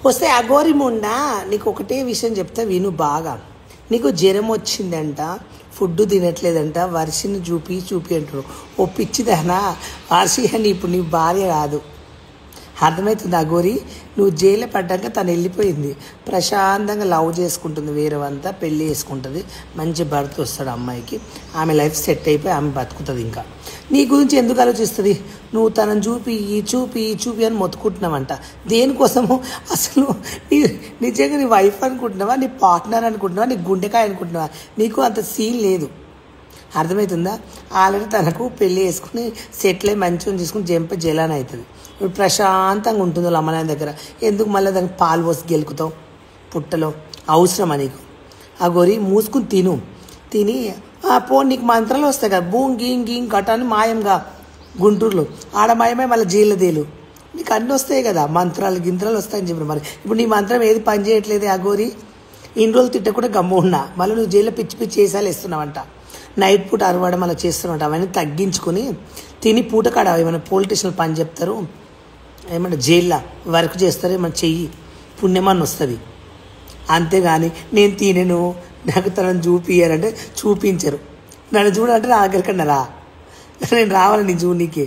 వస్తే అఘోరి ముండా నీకు ఒకటే విషయం చెప్తా విను బాగా. నీకు జ్వరం వచ్చిందంట, ఫుడ్ తినట్లేదంట, వర్షిని చూపి అంటారు. ఓ పిచ్చిదనా వర్షి అని ఇప్పుడు నీ భార్య కాదు, అర్థమవుతుంది అఘోరి. నువ్వు జైల్లో పడ్డాక తను వెళ్ళిపోయింది, ప్రశాంతంగా లవ్ చేసుకుంటుంది, వేరేవంతా పెళ్ళి చేసుకుంటుంది, మంచి భర్త వస్తాడు అమ్మాయికి, ఆమె లైఫ్ సెట్ అయిపోయి ఆమె బతుకుతుంది. ఇంకా నీ గురించి ఎందుకు ఆలోచిస్తుంది? నువ్వు తనని చూపి అని మొత్తుకుంటున్నావంట. దేనికోసము అసలు? నిజంగా నీ వైఫ్ అనుకుంటున్నావా, నీ పార్ట్నర్ అనుకుంటున్నావా, నీ గుండెకాయ అనుకుంటున్నావా? నీకు అంత సీన్ లేదు, అర్థమవుతుందా? ఆల్రెడీ తనకు పెళ్ళి చేసుకుని సెటిల్ అయ్యి మంచిగా తీసుకుని జలాన్ అవుతుంది. ఇప్పుడు ప్రశాంతంగా ఉంటుంది వాళ్ళ అమ్మనాయన దగ్గర. ఎందుకు మళ్ళీ దానికి పాలు పోసి గెలుకుతావు పుట్టలో? అవసరమా నీకు? ఆ గొరి మూసుకుని తిని పో, నీకు మంత్రాలు వస్తాయి కదా, బూంగ్ గీంగ్ గీంగ్ కట్టాని మాయంగా గుంటూరులో ఆడ మాయమే, మళ్ళీ జైలుదేలు నీకు అన్నీ వస్తాయి కదా, మంత్రాలు గింత్రాలు వస్తాయని చెప్పిన. మరి ఇప్పుడు నీ మంత్రం ఏది పని చేయట్లేదు ఆ గోరి. ఇన్ని రోజులు తిట్టకుండా గమ్ము ఉన్నా, మళ్ళీ నువ్వు జైల్లో పిచ్చి వేసాలు వేస్తున్నావంట, నైట్ పూట అరవడం అలా చేస్తున్నావంట. అవన్నీ తగ్గించుకొని తిని పూట కాడ ఏమైనా పోలీస్ స్టేషన్లో పని చెప్తారు, ఏమన్నా జైల్లో వర్క్ చేస్తారు, ఏమన్నా చెయ్యి, పుణ్యమని వస్తుంది. అంతేగాని నేను తినను, నాకు తనని చూపియ్యారంటే చూపించరు. నన్ను చూడాలంటే నా దగ్గరికన్నా రా, నేను రావాలి నీ చూడనీకే.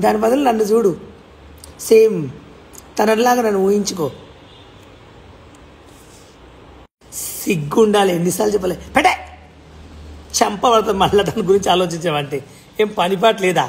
దాని బదులు నన్ను చూడు, సేమ్ తనలాగా నన్ను ఊహించుకో. సిగ్గుండాలి, ఎన్నిసార్లు చెప్పలే పెట్టే చంపబడతాం మళ్ళీ దాని గురించి ఆలోచించామంటే. ఏం పనిపాటు లేదా?